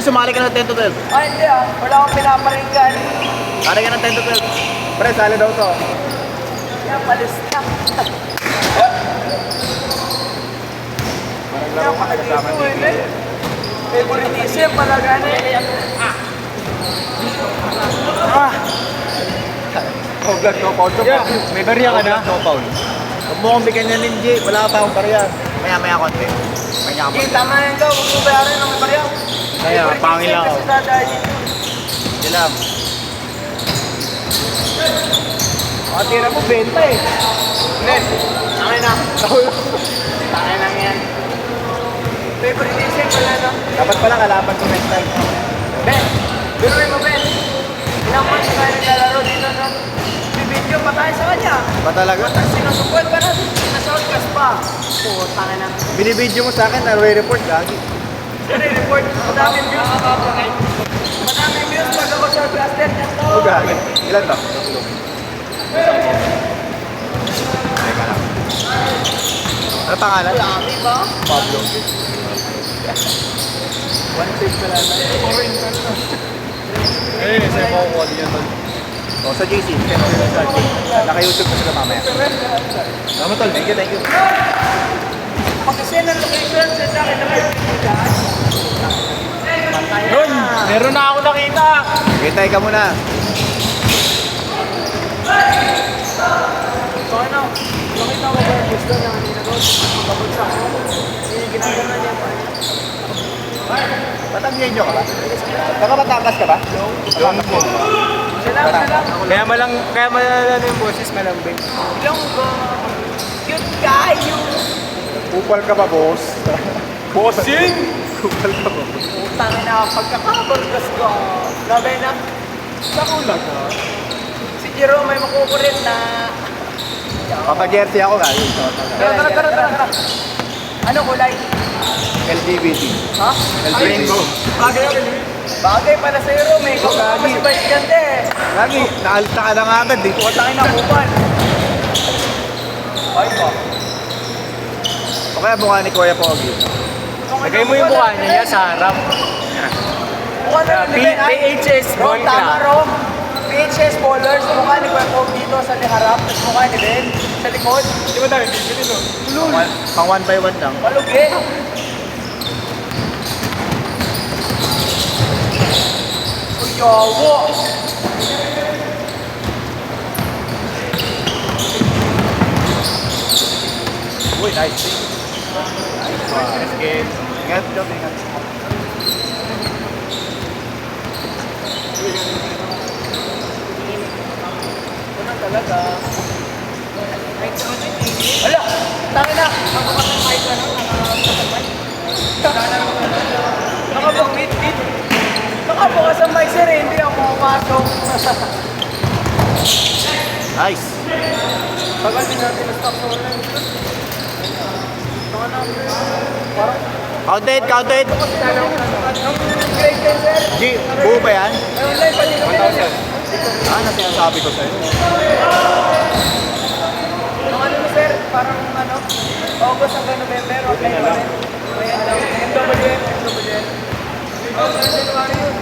niyo, sumali ka ng 10 to 12. Ay, hindi ah. Wala akong pinaparinggan. Sali ka ng 10 to 12. Pre, sali daw to. Yan, palis na. Yan, kasama dito eh. Favoritism pala gani. Oh, vlog no, Paul. May barya ka na? No, Paul. Huwag mo kong bigyan yan, Linji. Wala pa akong barya. Maya-maya konti. Maya Okay, tama yan daw. Huwag mo bayarin ng barya. Kaya, pangil lang ako. Kasi dadahin. Hindi lang. Tira mo, benta eh. Hindi. Tangay na. Tangay lang yan. Favoritism pala no. Dapat pala kalaban ko next time. Ben, biruin mo Ben. Ilang months na tayo naglalaro dito no. Bibidyo pa tayo sa kanya. Ba talaga? Sinusupport pa natin. Nasa-outcast pa. Tangay na. Binibidyo mo sa akin, report lagi. Report, madaming views. Madaming views pag ako sa blaster niya to. Oh, gagi. Ilan to? Teka lang. Ano pangalan? Dami ba? Pablo. One page pala na. Eh, sa'yo mo kukuha din yan tol. O, sa JC. Naka-YouTube ko sila mamaya. Tama tol, thank you, thank you. Pag-send ng location sa akin na kayo dyan. Yun! Meron na ako nakita! Hintay ka muna. So ano, nakita mo ba yung gusto niya kanina doon? Magkabulsa ko. Hindi ginagawa niya pa. Batanggenya ka ba? Taga-Batangas ka ba? Yung po. Sila lang. Kaya malala yung boses, malambing. Ilang ba? Cute guy yung... Kupal ka ba, boss? Bossing! Kupal ka ba? Utang na pagkakabargas ko. Gabi na. Sa ulag ka? Si Jero may makukulit na... Papa-jersey ako nga. Tara. Ano kulay? LGBT. Ha? Rainbow. Bagay ako. Bagay para sa Jero. May Gagi. kasi ba yan eh? Lagi, naalta ka na nga agad eh. Utangin na kupal. Ay ba? O kaya mukha ni Kuya Pogi. Lagay mo yung mukha niya sa harap. Mukha na rin din. PHS Ro, Boy tama ka. Ro. PHS bowlers. Mukha ni Kuya Pog dito sa harap. Tapos mukha ni Ben sa likod. Di ba tayo bibili no? Pang 1 by 1 lang. Malugi. Uy, yawo. Uy, nice. Nice game. Ingat, Job, ingat. Ito na talaga. Wala. Tangin na. Magbukas ng mic na Nakabukit-bit. Nakabukas ang mic sir. Hindi ako makapasok. Nice. Tagal din natin na stock sa online. Tama na. Parang Counted, counted. nung grade 10 sir. G, buo ba yan? Ay, online pa din kami. Ano sinasabi ko sa'yo? Nung ano sir, parang ano, August hanggang November, online pa rin. Ayan daw, MWM. January yun.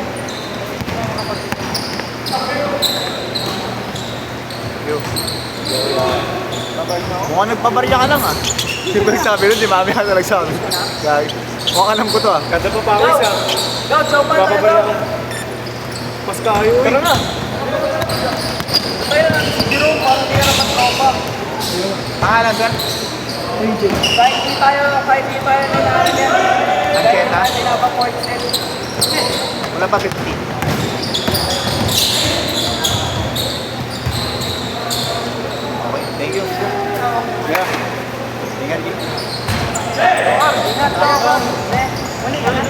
Mukhang nagpabarya ka lang ah. Di ba nagsabi nun? Di mami ka na nagsabi. Gagi. Mukhang alam ko to ah. Ganda pa pawis ah. Go, chopan tayo Bababala daw. ka. Mas kayo eh. Tara na. Tayo na, si Jerome, parang di ka naman tropa. Pangalan sir? Kahit di tayo nila ano yan. Nagketa? Hindi na ba point set? Wala pa 50. Okay, thank you. Yeah. Ingat din. Ingat ka. Mali, ingat.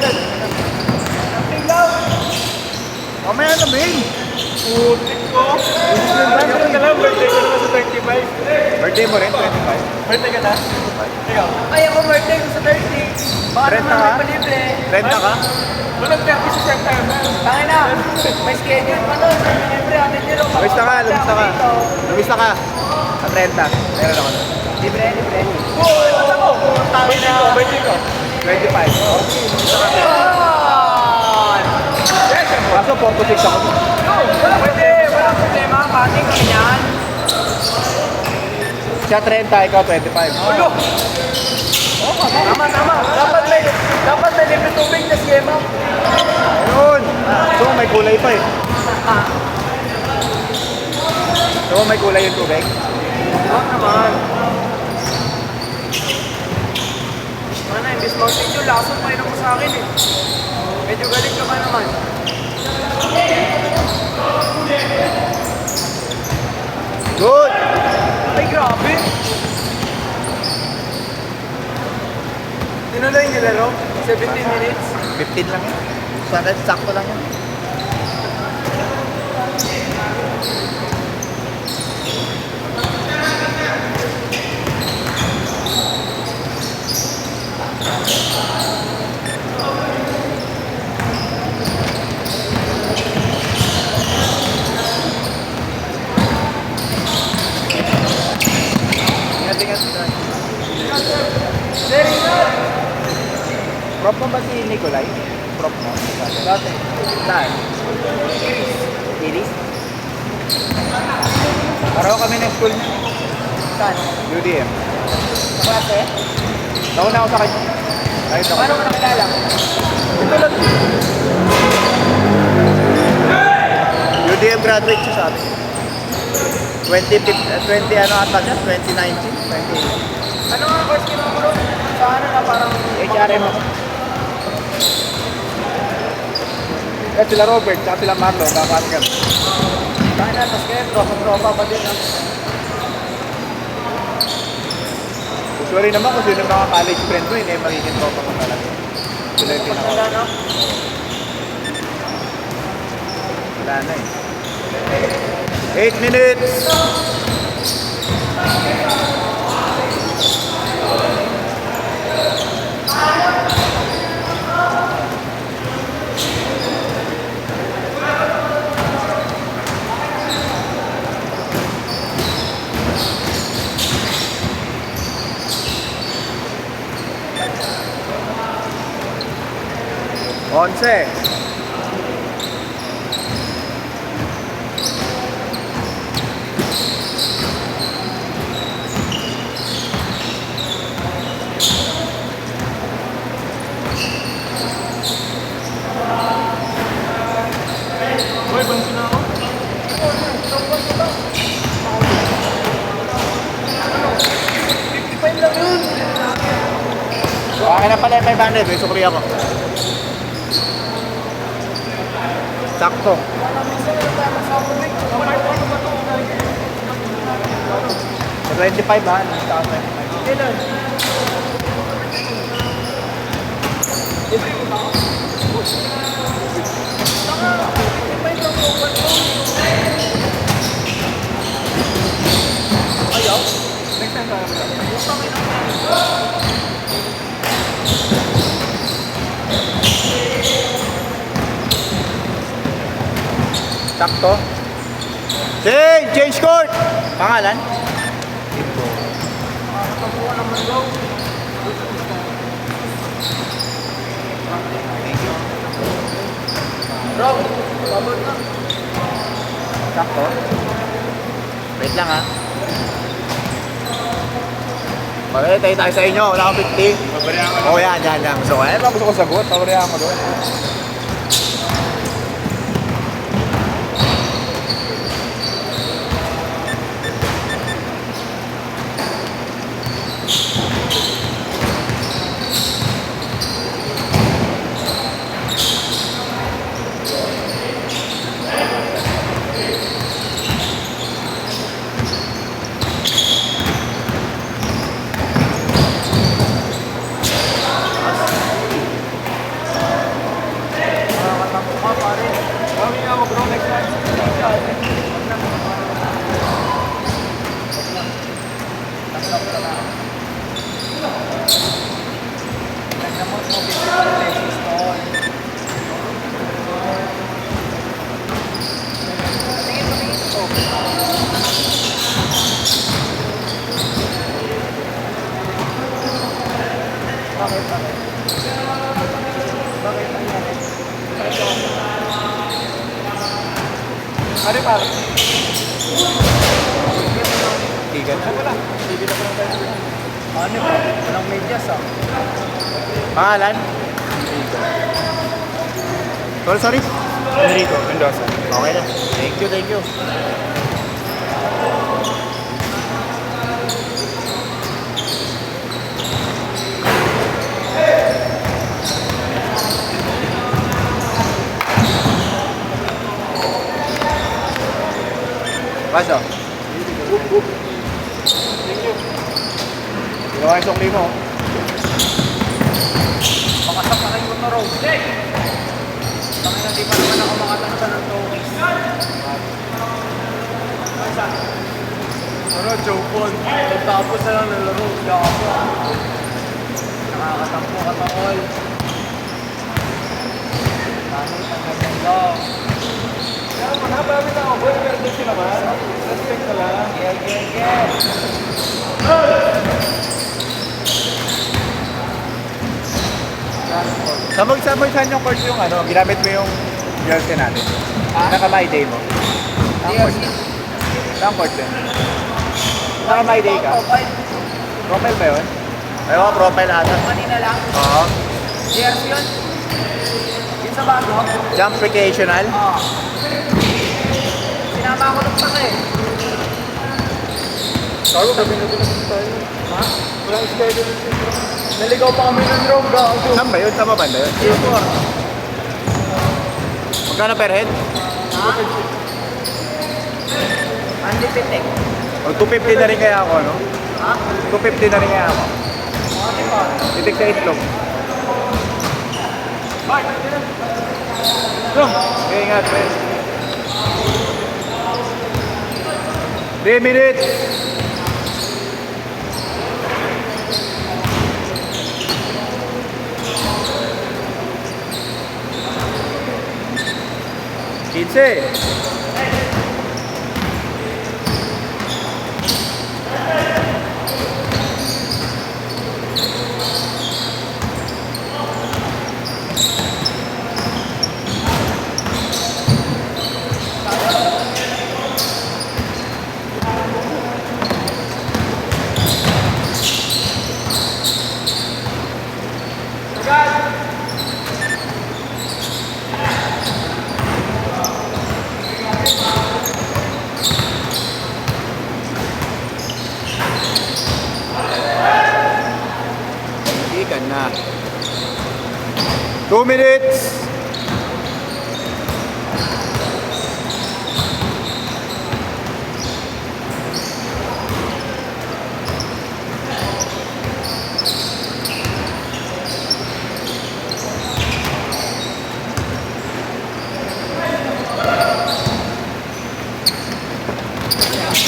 Napilaw. Mamaya na, Ben. Putik ko. Birthday ka lang, birthday ko naman sa 25. Birthday mo rin, 25. Birthday ka na? Ikaw? Ay, ako birthday ko sa 30. Baka Renta naman ka? may palibre. Renta ka? Walang 30 sa September. Tangin na. May schedule pa doon. Siyempre, Ate Jero. Lumista ka, lumista ka. Lumista ka. Sa 30. Meron ako na. Libre. Birthday ko, birthday ko. 25. Ah! gusto, 4 to 6 ako. Pwede, walang problema. Pating kami yan. Siya 30, ikaw 25. Ulo! Tama, tama. Dapat may libre tubig na skema. Ayun! So, may kulay pa eh. So, may kulay yung tubig. Huwag naman. Mana, imbis mountain dew, lason pa mo sa akin eh. Medyo galit ka pa naman. Good! Ay, grabe. Tinuloy niyo laro? 17 minutes? 15 lang yun. Sana, sakto lang yun. Ingat-ingat. Sir, ingat! Prop mo ba si Nicolay? Prop mo? Dati. Saan? Iris? Pareho kami ng school niya. Saan? UDM. Sa klase? Nauna ako sa kanya. Ayun ako. Paano mo nakilala? Ito lang. UDM graduate siya sa atin. 20 ano ata siya? 2019? 2018. Ano nga course kinuha mo doon? Sa ano na parang... HRM ako. Eh, sila Robert, saka sila Marlon, kakasgan. Saan na, tapos kayo, tropa pa din. Usually naman kung sino yung mga college friend mo, hindi magiging tropa mo talaga. Sila yung pinaka... Wala na. Wala na eh. 8 minutes! Onse. Uy, bansin na ako. Akin na pala yung 500, may sukri ako. Sakto. Sa 25 ha? Sa 25. Kailan? Ayaw? Next time tayo. Sakto. Change court! Pangalan? Bro, babot na. Sakto. Wait lang ha. Pagkakita tayo sa inyo, wala akong 50. Babarihan ka na. Oo yan. So, ayun lang gusto ko sagot. Pabarihan mo doon. Ano yung pare? Tigan na. Wala. Bibili ko lang tayo. Ano ba? Walang medyas ah. Pangalan? Sorry. Enrico Mendoza. Okay na. Thank you. Paso. Ginawa yung sukli mo. Makasak na kayo na road. Tangin na di pa naman ako makatanta ng tokis. Ano, Jopon? Tapos na lang nalaro. Gako. Nakakatampo ka tol. Tanong tanggapin lang. Kaya manabami na ako, boy. Pero doon sila ba? Respect na lang. Yeah. Saan yung course yung ano, ginamit mo yung jersey natin? Naka-my day mo? Saan Yes. course? Saan course yun? Naka-my day ka? Profile ba yun? Ayaw, profile ata. Kanina lang. Oo. Years yun. Yun sa bago. Jump recreational? Oo. Sinama ko ng taka eh. Sabi, gabi na din tayo. Ha? Walang schedule. Naligaw pa kami ng road. Gago. Saan ba yun? Tama ba yun? Sure. Magkano per head? Ha? Unlimited. O 250 na rin kaya ako, no? Ha? 250 na rin kaya ako. Ano ba? Titik sa itlog. Okay, ingat, friend. 3 minutes! Kinse. Ikan na. 2 minutes.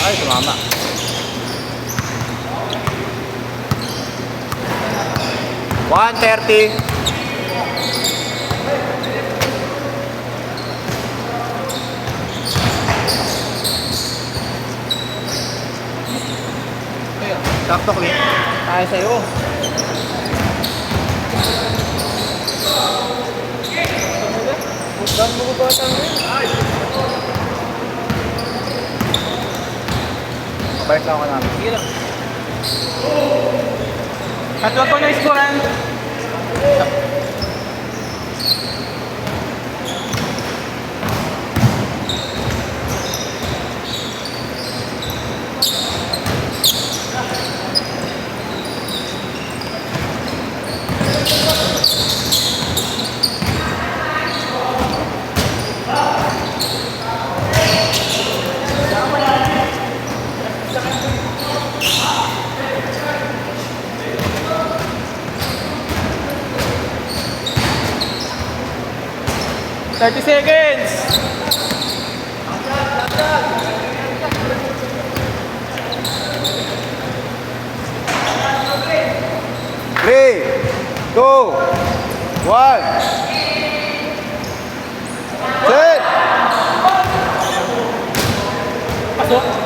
Ay, tumama. One 30. Sakto ko tayo sa'yo. Huwag mo ba ito? Mabalik lang ako namin. Sige lang. At wag ko na iskuran. $30 seconds! Three, two, one. Set! Pasok!